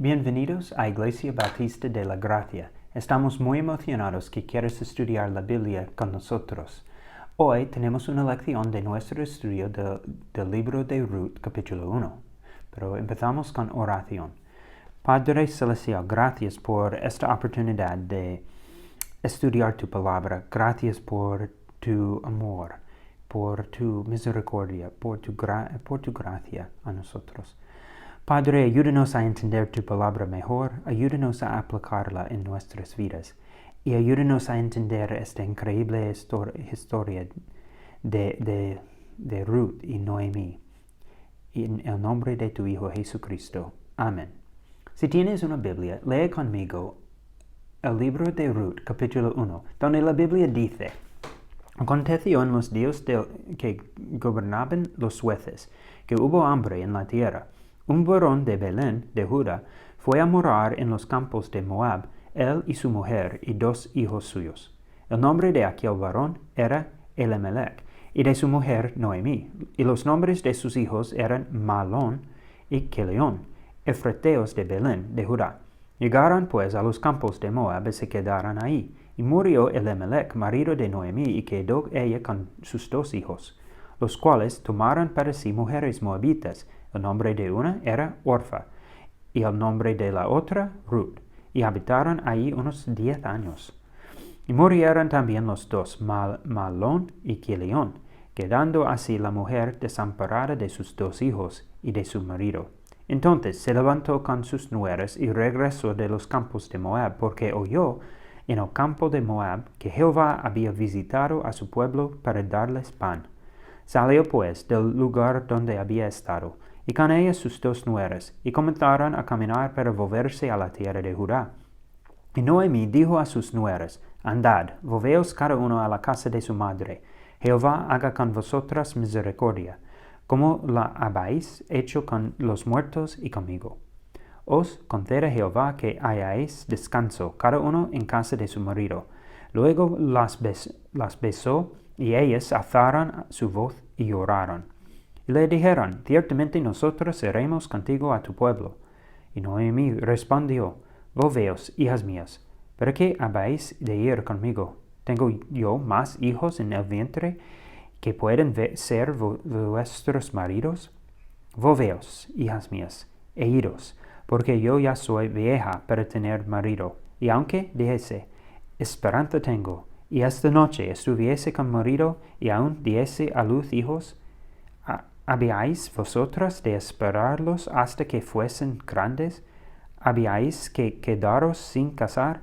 Bienvenidos a Iglesia Bautista de la Gracia. Estamos muy emocionados que quieras estudiar la Biblia con nosotros. Hoy tenemos una lección de nuestro estudio del libro de Ruth, capítulo 1. Pero empezamos con oración. Padre Celestial, gracias por esta oportunidad de estudiar tu palabra. Gracias por tu amor, por tu misericordia, por tu gracia a nosotros. Padre, ayúdanos a entender tu palabra mejor, ayúdanos a aplicarla en nuestras vidas y ayúdanos a entender esta increíble historia de Ruth y Noemí. En el nombre de tu Hijo Jesucristo. Amén. Si tienes una Biblia, lee conmigo el libro de Ruth, capítulo 1, donde la Biblia dice: Aconteció en los días que gobernaban los jueces, que hubo hambre en la tierra. Un varón de Belén, de Judá, fue a morar en los campos de Moab, él y su mujer y 2 hijos suyos. El nombre de aquel varón era Elimelech, y de su mujer Noemí, y los nombres de sus hijos eran Mahlón y Kelión, efrateos de Belén, de Judá. Llegaron pues a los campos de Moab y se quedaron ahí. Y murió Elimelech, marido de Noemí, y quedó ella con sus 2 hijos, los cuales tomaron para sí mujeres moabitas. El nombre de una era Orfa, y el nombre de la otra Ruth, y habitaron ahí unos 10 años. Y murieron también los 2, Mahlón y Kelión, quedando así la mujer desamparada de sus 2 hijos y de su marido. Entonces se levantó con sus nueras y regresó de los campos de Moab, porque oyó en el campo de Moab que Jehová había visitado a su pueblo para darles pan. Salió pues del lugar donde había estado, y con ella sus 2 nueras, y comenzaron a caminar para volverse a la tierra de Judá. Y Noemí dijo a sus nueras: Andad, volveos cada uno a la casa de su madre. Jehová haga con vosotras misericordia, como la habéis hecho con los muertos y conmigo. Os conceda Jehová que hayáis descanso, cada uno en casa de su marido. Luego las besó, y ellas alzaron su voz y lloraron. Y le dijeron: Ciertamente nosotros iremos contigo a tu pueblo. Y Noemí respondió: Volveos, hijas mías, ¿para qué habéis de ir conmigo? ¿Tengo yo más hijos en el vientre que pueden ser vuestros maridos? Volveos, hijas mías, e iros, porque yo ya soy vieja para tener marido. Y aunque dijese: Esperanza tengo, y esta noche estuviese con marido, y aún diese a luz hijos, ¿habíais vosotras de esperarlos hasta que fuesen grandes? ¿Habíais que quedaros sin casar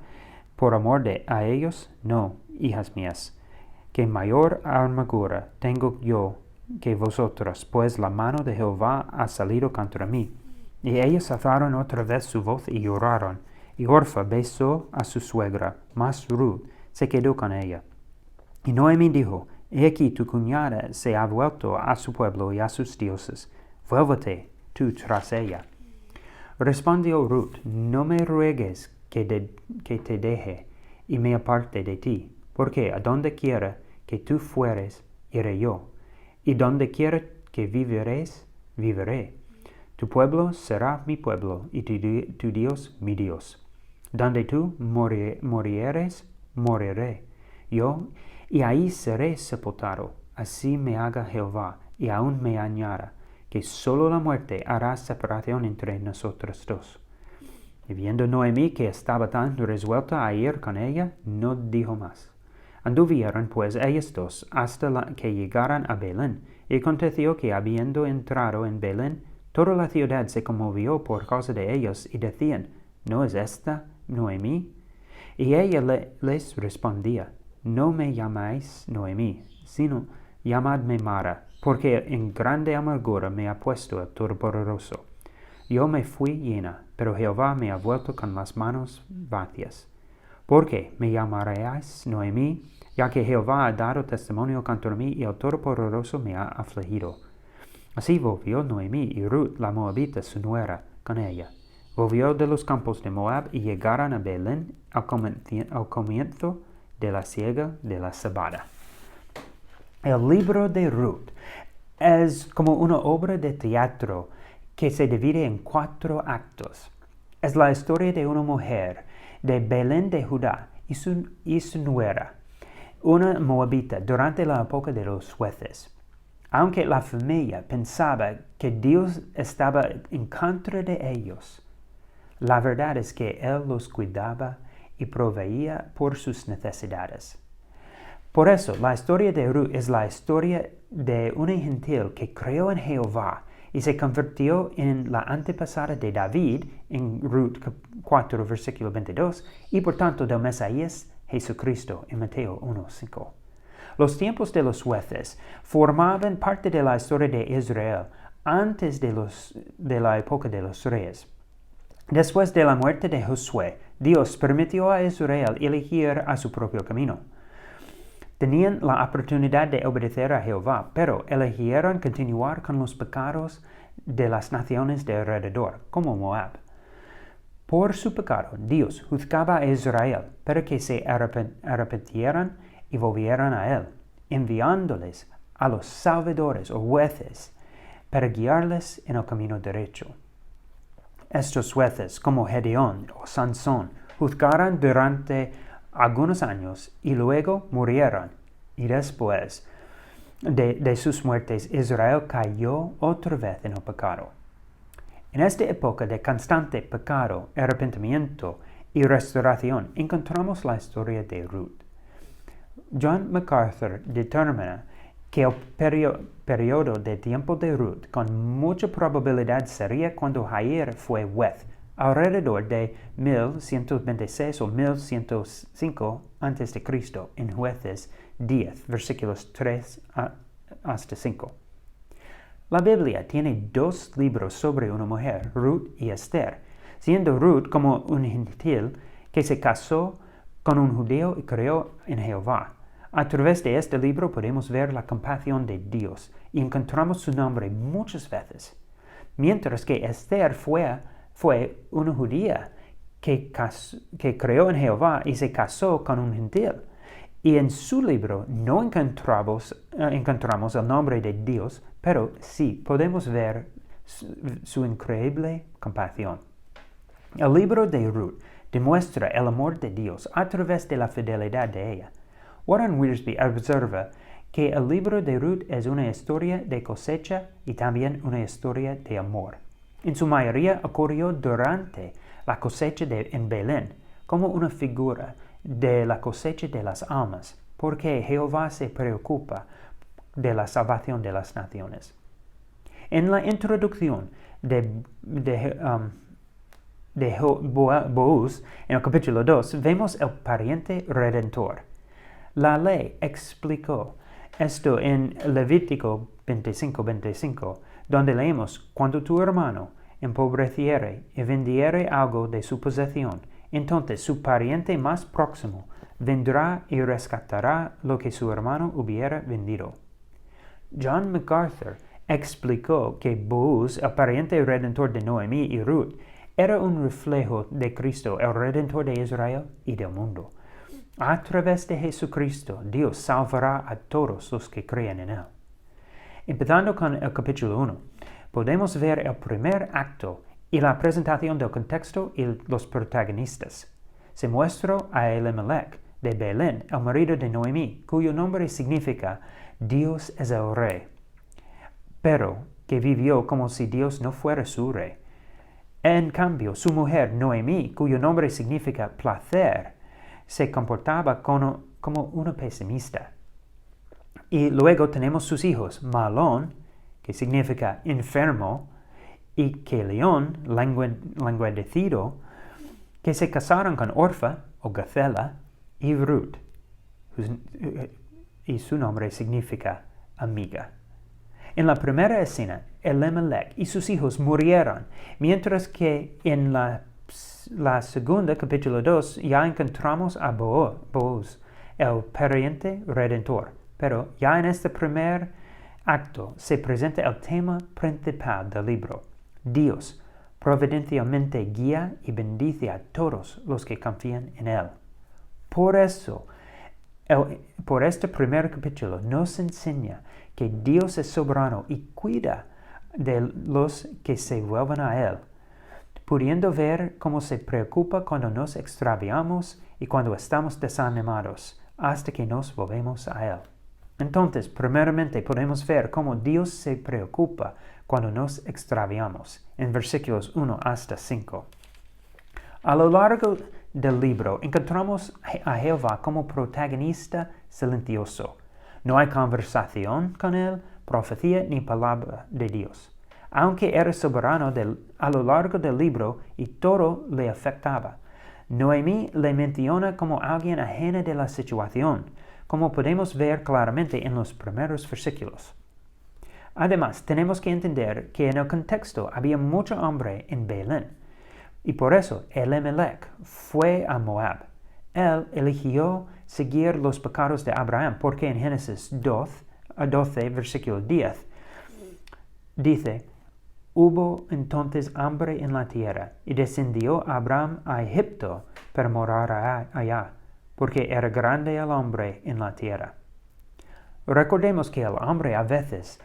por amor a ellos? No, hijas mías, que mayor amargura tengo yo que vosotras, pues la mano de Jehová ha salido contra mí. Y ellas alzaron otra vez su voz y lloraron. Y Orfa besó a su suegra, mas Ruth se quedó con ella. Y Noemí dijo: He aquí tu cuñada se ha vuelto a su pueblo y a sus dioses. Vuélvete tú tras ella. Respondió Ruth: No me ruegues que te deje y me aparte de ti, porque a donde quiera que tú fueres, iré yo, y donde quiera que vivieres, viviré. Tu pueblo será mi pueblo, y tu Dios mi Dios. Donde tú morieres, moriré yo, y ahí seré sepultado. Así me haga Jehová, y aún me añada, que solo la muerte hará separación entre nosotros 2. Y viendo Noemí que estaba tan resuelta a ir con ella, no dijo más. Anduvieron pues ellas 2 hasta que llegaran a Belén. Y aconteció que, habiendo entrado en Belén, toda la ciudad se conmovió por causa de ellos, y decían: ¿No es esta Noemí? Y ella les respondía: No me llamáis Noemí, sino llamadme Mara, porque en grande amargura me ha puesto el Todopoderoso. Yo me fui llena, pero Jehová me ha vuelto con las manos vacías. ¿Por qué me llamaréis Noemí? Ya que Jehová ha dado testimonio contra mí, y el Todopoderoso me ha afligido. Así volvió Noemí y Ruth la moabita, su nuera, con ella. Volvió de los campos de Moab y llegaron a Belén al comienzo de la siega de la cebada. El libro de Ruth es como una obra de teatro que se divide en 4 actos. Es la historia de una mujer de Belén de Judá y su nuera, una moabita, durante la época de los jueces. Aunque la familia pensaba que Dios estaba en contra de ellos, la verdad es que Él los cuidaba y proveía por sus necesidades. Por eso, la historia de Ruth es la historia de una gentil que creyó en Jehová y se convirtió en la antepasada de David en Ruth 4, versículo 22, y por tanto del Mesías Jesucristo en Mateo 1:5. Los tiempos de los jueces formaban parte de la historia de Israel antes de la época de los reyes. Después de la muerte de Josué, Dios permitió a Israel elegir a su propio camino. Tenían la oportunidad de obedecer a Jehová, pero eligieron continuar con los pecados de las naciones de alrededor, como Moab. Por su pecado, Dios juzgaba a Israel para que se arrepintieran y volvieran a Él, enviándoles a los salvadores o jueces para guiarles en el camino derecho. Estos jueces, como Gedeón o Sansón, juzgaron durante algunos años y luego murieron. Y después de sus muertes, Israel cayó otra vez en el pecado. En esta época de constante pecado, arrepentimiento y restauración, encontramos la historia de Ruth. John MacArthur determina que el periodo de tiempo de Ruth con mucha probabilidad sería cuando Jair fue juez, alrededor de 1126 o 1105 a.C. en Jueces 10, versículos 3 hasta 5. La Biblia tiene 2 libros sobre una mujer, Ruth y Esther, siendo Ruth como un gentil que se casó con un judío y creyó en Jehová. A través de este libro podemos ver la compasión de Dios y encontramos su nombre muchas veces, mientras que Esther fue una judía que creyó en Jehová y se casó con un gentil. Y en su libro no encontramos el nombre de Dios, pero sí podemos ver su increíble compasión. El libro de Ruth demuestra el amor de Dios a través de la fidelidad de ella. Warren Wiersbe observa que el libro de Ruth es una historia de cosecha y también una historia de amor. En su mayoría ocurrió durante la cosecha en Belén, como una figura de la cosecha de las almas, porque Jehová se preocupa de la salvación de las naciones. En la introducción de Boaz, en el capítulo 2, vemos el pariente redentor. La ley explicó esto en Levítico 25:25, donde leemos: cuando tu hermano empobreciere y vendiere algo de su posesión, entonces su pariente más próximo vendrá y rescatará lo que su hermano hubiera vendido. John MacArthur explicó que Boaz, el pariente redentor de Noemí y Ruth, era un reflejo de Cristo, el redentor de Israel y del mundo. A través de Jesucristo, Dios salvará a todos los que creen en Él. Empezando con el capítulo 1, podemos ver el primer acto y la presentación del contexto y los protagonistas. Se muestra a Elimelech de Belén, el marido de Noemí, cuyo nombre significa Dios es el rey, pero que vivió como si Dios no fuera su rey. En cambio, su mujer Noemí, cuyo nombre significa placer, se comportaba como una pesimista. Y luego tenemos sus hijos, Mahlón, que significa enfermo, y Chelión, languidecido, que se casaron con Orfa o Gacela y Ruth, y su nombre significa amiga. En la primera escena, Elimelech y sus hijos murieron, mientras que en la segunda, capítulo 2, ya encontramos a Boaz, el pariente redentor. Pero ya en este primer acto se presenta el tema principal del libro. Dios providencialmente guía y bendice a todos los que confían en Él. Por eso, por este primer capítulo nos enseña que Dios es soberano y cuida de los que se vuelven a Él. pudiendo ver cómo se preocupa cuando nos extraviamos y cuando estamos desanimados, hasta que nos volvemos a Él. Entonces, primeramente podemos ver cómo Dios se preocupa cuando nos extraviamos, en versículos 1 hasta 5. A lo largo del libro encontramos a Jehová como protagonista silencioso. No hay conversación con Él, profecía ni palabra de Dios. Aunque era soberano a lo largo del libro y todo le afectaba. Noemí le menciona como alguien ajena de la situación, como podemos ver claramente en los primeros versículos. Además, tenemos que entender que en el contexto había mucho hambre en Belén, y por eso Elimelech fue a Moab. Él eligió seguir los pecados de Abraham, porque en Génesis 12, versículo 10, dice: Hubo entonces hambre en la tierra, y descendió Abraham a Egipto para morar allá, porque era grande el hambre en la tierra. Recordemos que el hambre a veces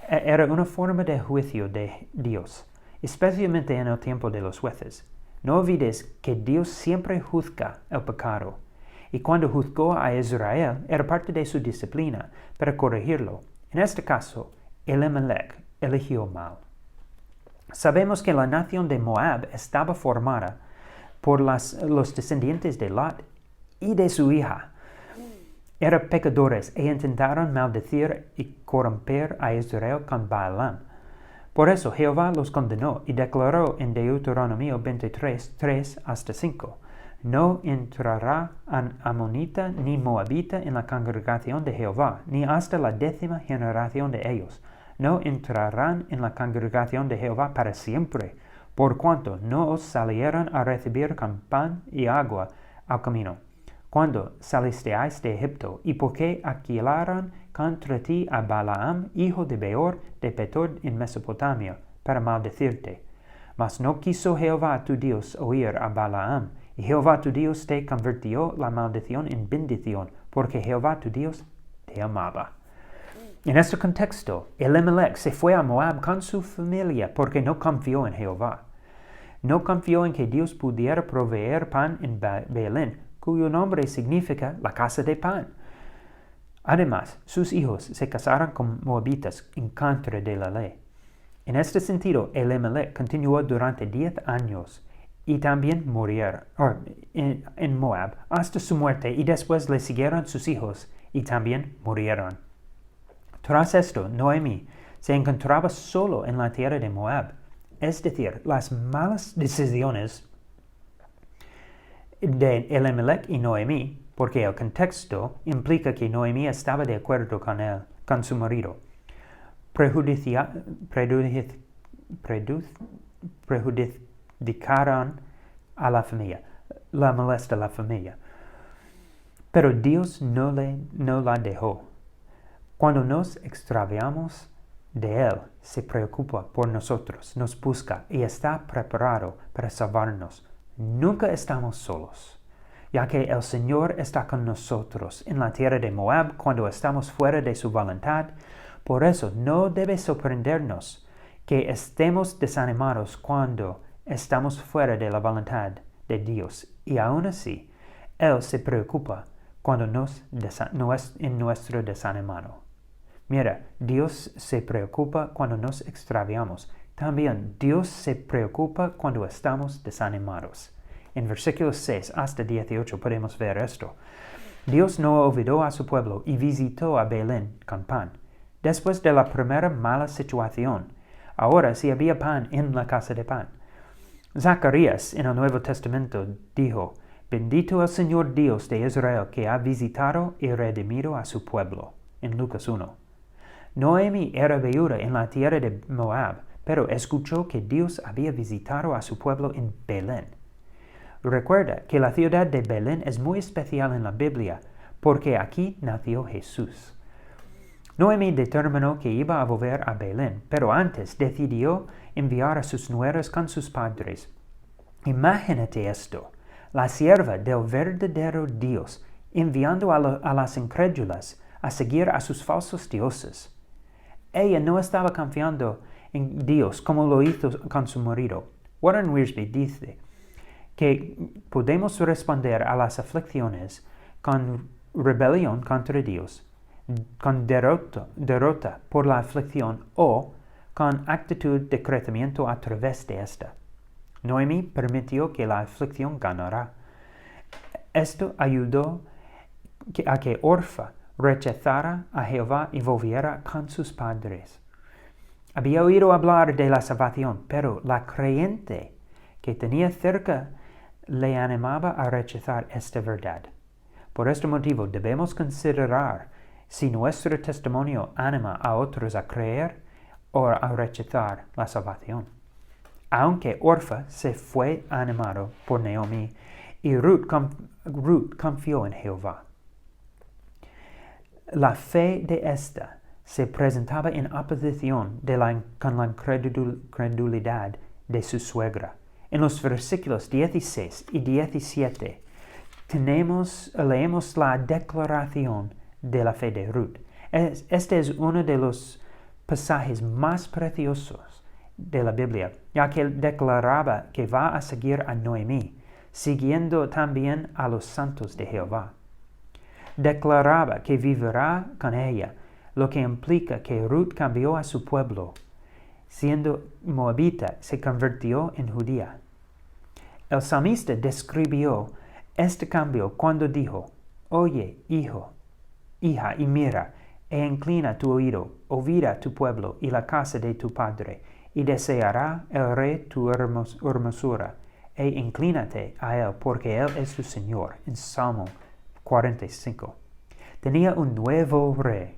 era una forma de juicio de Dios, especialmente en el tiempo de los jueces. No olvides que Dios siempre juzga el pecado, y cuando juzgó a Israel era parte de su disciplina para corregirlo. En este caso, Elimelech eligió mal. Sabemos que la nación de Moab estaba formada por los descendientes de Lot y de su hija. Eran pecadores e intentaron maldecir y corromper a Israel con Balaam. Por eso Jehová los condenó y declaró en Deuteronomio 23, 3 hasta 5: No entrará amonita ni moabita en la congregación de Jehová, ni hasta la 10ª generación de ellos. No entrarán en la congregación de Jehová para siempre, por cuanto no os salieron a recibir con pan y agua al camino, cuando salisteis de Egipto, y porque alquilaron contra ti a Balaam, hijo de Beor, de Petor en Mesopotamia, para maldecirte. Mas no quiso Jehová tu Dios oír a Balaam, y Jehová tu Dios te convirtió la maldición en bendición, porque Jehová tu Dios te amaba. En este contexto, Elimelech se fue a Moab con su familia porque no confió en Jehová. No confió en que Dios pudiera proveer pan en Belén, cuyo nombre significa la casa de pan. Además, sus hijos se casaron con moabitas en contra de la ley. En este sentido, Elimelech continuó durante 10 años y también murió en Moab hasta su muerte, y después le siguieron sus hijos y también murieron. Tras esto, Noemí se encontraba solo en la tierra de Moab, es decir, las malas decisiones de Elimelech y Noemí, porque el contexto implica que Noemí estaba de acuerdo con su marido, perjudicaron a la familia, la molesta a la familia. Pero Dios no la dejó. Cuando nos extraviamos de Él, se preocupa por nosotros, nos busca y está preparado para salvarnos. Nunca estamos solos, ya que el Señor está con nosotros en la tierra de Moab cuando estamos fuera de su voluntad. Por eso no debe sorprendernos que estemos desanimados cuando estamos fuera de la voluntad de Dios. Y aún así, Él se preocupa cuando en nuestro desanimado. Mira, Dios se preocupa cuando nos extraviamos. También Dios se preocupa cuando estamos desanimados. En versículos 6 hasta 18 podemos ver esto. Dios no olvidó a su pueblo y visitó a Belén con pan. Después de la primera mala situación, ahora sí había pan en la casa de pan. Zacarías en el Nuevo Testamento dijo: Bendito el Señor Dios de Israel, que ha visitado y redimido a su pueblo. En Lucas 1. Noemí era viuda en la tierra de Moab, pero escuchó que Dios había visitado a su pueblo en Belén. Recuerda que la ciudad de Belén es muy especial en la Biblia, porque aquí nació Jesús. Noemí determinó que iba a volver a Belén, pero antes decidió enviar a sus nueras con sus padres. Imagínate esto, la sierva del verdadero Dios enviando a las incrédulas a seguir a sus falsos dioses. Ella no estaba confiando en Dios como lo hizo con su marido. Warren Wiersbe dice que podemos responder a las aflicciones con rebelión contra Dios, con derrota por la aflicción o con actitud de crecimiento a través de esta. Noemí permitió que la aflicción ganara. Esto ayudó a que Orfa rechazara a Jehová y volviera con sus padres. Había oído hablar de la salvación, pero la creyente que tenía cerca le animaba a rechazar esta verdad. Por este motivo debemos considerar si nuestro testimonio anima a otros a creer o a rechazar la salvación. Aunque Orfa se fue animado por Naomi y Ruth confió en Jehová. La fe de esta se presentaba en oposición con la credulidad de su suegra. En los versículos 16 y 17 leemos la declaración de la fe de Ruth. Este es uno de los pasajes más preciosos de la Biblia, ya que él declaraba que va a seguir a Noemí, siguiendo también a los santos de Jehová. Declaraba que vivirá con ella, lo que implica que Ruth cambió a su pueblo. Siendo moabita, se convirtió en judía. El salmista describió este cambio cuando dijo: Oye, hijo, hija, y mira, e inclina tu oído, oirá tu pueblo y la casa de tu padre, y deseará el rey tu hermosura, e inclínate a él, porque él es tu Señor. En Salmo 45. Tenía un nuevo rey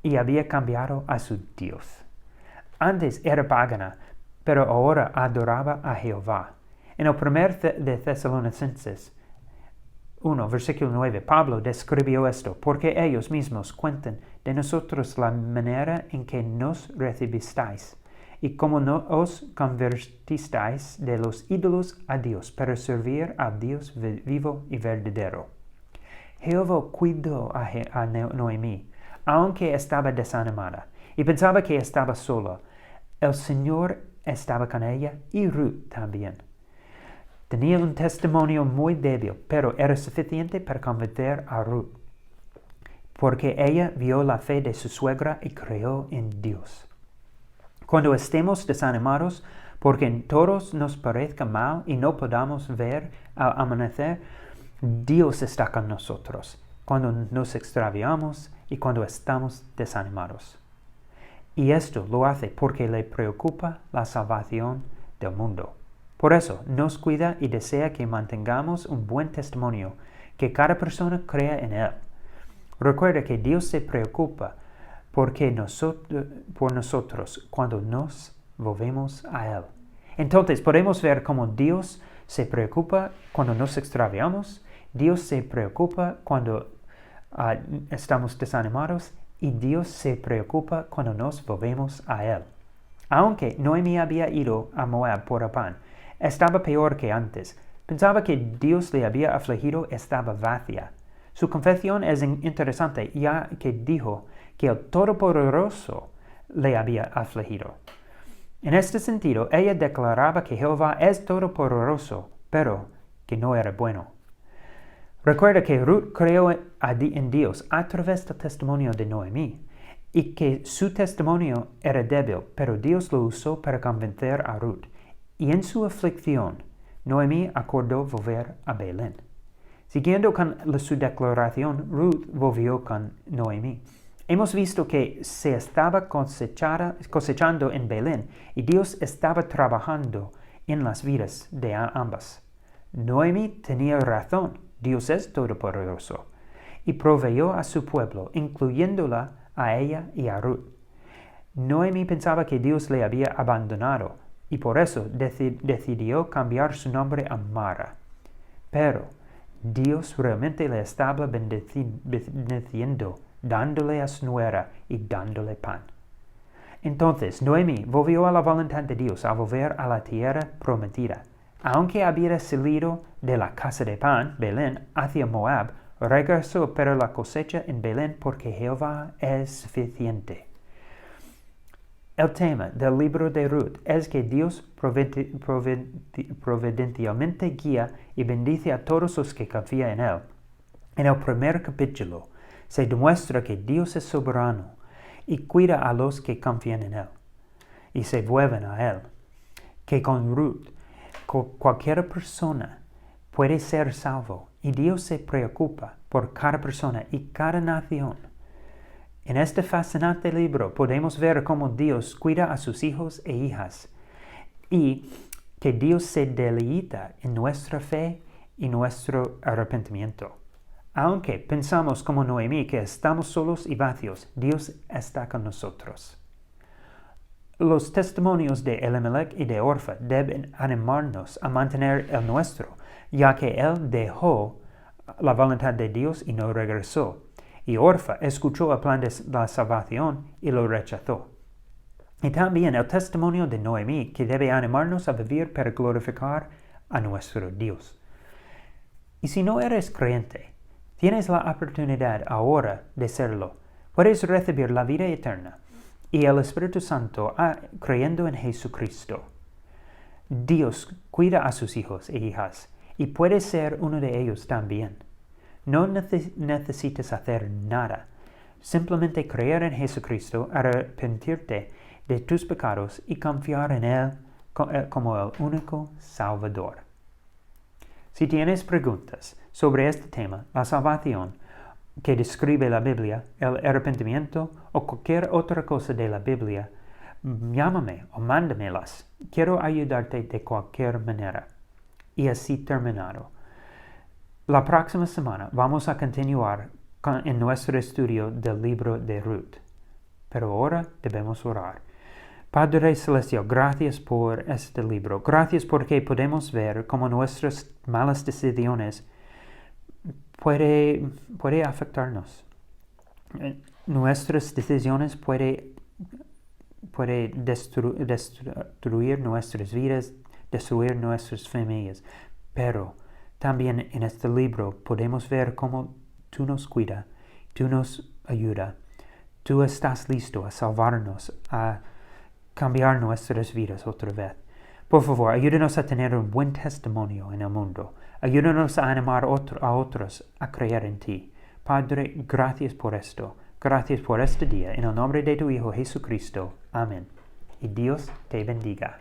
y había cambiado a su Dios. Antes era pagana, pero ahora adoraba a Jehová. En el primer de Tesalonicenses 1, versículo 9, Pablo describió esto: porque ellos mismos cuentan de nosotros la manera en que nos recibisteis, y cómo os convertisteis de los ídolos a Dios, para servir al Dios vivo y verdadero. Jehová cuidó a Noemí, aunque estaba desanimada, y pensaba que estaba sola. El Señor estaba con ella y Ruth también. Tenía un testimonio muy débil, pero era suficiente para convencer a Ruth, porque ella vio la fe de su suegra y creyó en Dios. Cuando estemos desanimados, porque en todos nos parezca mal y no podamos ver al amanecer, Dios está con nosotros cuando nos extraviamos y cuando estamos desanimados. Y esto lo hace porque le preocupa la salvación del mundo. Por eso nos cuida y desea que mantengamos un buen testimonio, que cada persona crea en él. Recuerda que Dios se preocupa por nosotros cuando nos volvemos a Él. Entonces podemos ver cómo Dios se preocupa cuando nos extraviamos, Dios se preocupa cuando estamos desanimados y Dios se preocupa cuando nos volvemos a Él. Aunque Noemí había ido a Moab por pan, estaba peor que antes. Pensaba que Dios le había afligido, estaba vacía. Su confesión es interesante, ya que dijo que el Todopoderoso le había afligido. En este sentido, ella declaraba que Jehová es todopoderoso, pero que no era bueno. Recuerda que Ruth creyó en Dios a través del testimonio de Noemí, y que su testimonio era débil, pero Dios lo usó para convencer a Ruth. Y en su aflicción, Noemí acordó volver a Belén. Siguiendo con su declaración, Ruth volvió con Noemí. Hemos visto que se estaba cosechando en Belén y Dios estaba trabajando en las vidas de ambas. Noemí tenía razón, Dios es todopoderoso, y proveyó a su pueblo, incluyéndola a ella y a Ruth. Noemí pensaba que Dios le había abandonado y por eso decidió cambiar su nombre a Mara. Pero Dios realmente le estaba bendiciendo, dándole a su nuera y dándole pan. Entonces Noemí volvió a la voluntad de Dios a volver a la tierra prometida. Aunque había salido de la casa de pan, Belén, hacia Moab, regresó para la cosecha en Belén porque Jehová es suficiente. El tema del libro de Ruth es que Dios providencialmente guía y bendice a todos los que confían en Él. En el primer capítulo se demuestra que Dios es soberano y cuida a los que confían en Él y se vuelven a Él. Que con Ruth, cualquier persona puede ser salvo y Dios se preocupa por cada persona y cada nación. En este fascinante libro podemos ver cómo Dios cuida a sus hijos e hijas y que Dios se deleita en nuestra fe y nuestro arrepentimiento. Aunque pensamos como Noemí que estamos solos y vacíos, Dios está con nosotros. Los testimonios de Elimelech y de Orfa deben animarnos a mantener el nuestro, ya que él dejó la voluntad de Dios y no regresó. Y Orfa escuchó el plan de la salvación y lo rechazó. Y también el testimonio de Noemí, que debe animarnos a vivir para glorificar a nuestro Dios. Y si no eres creyente, tienes la oportunidad ahora de serlo. Puedes recibir la vida eterna y el Espíritu Santo creyendo en Jesucristo. Dios cuida a sus hijos e hijas y puedes ser uno de ellos también. No necesitas hacer nada. Simplemente creer en Jesucristo, arrepentirte de tus pecados y confiar en Él como el único Salvador. Si tienes preguntas sobre este tema, la salvación que describe la Biblia, el arrepentimiento o cualquier otra cosa de la Biblia, llámame o mándamelas. Quiero ayudarte de cualquier manera. Y así terminado. La próxima semana vamos a continuar en nuestro estudio del libro de Ruth. Pero ahora debemos orar. Padre Celestial, gracias por este libro. Gracias porque podemos ver cómo nuestras malas decisiones puede afectarnos. Nuestras decisiones puede destruir nuestras vidas, destruir nuestras familias. Pero también en este libro podemos ver cómo tú nos cuidas, tú nos ayudas, tú estás listo a salvarnos, a cambiar nuestras vidas otra vez. Por favor, ayúdanos a tener un buen testimonio en el mundo. Ayúdanos a animar a otros a creer en ti. Padre, gracias por esto. Gracias por este día. En el nombre de tu Hijo Jesucristo. Amén. Y Dios te bendiga.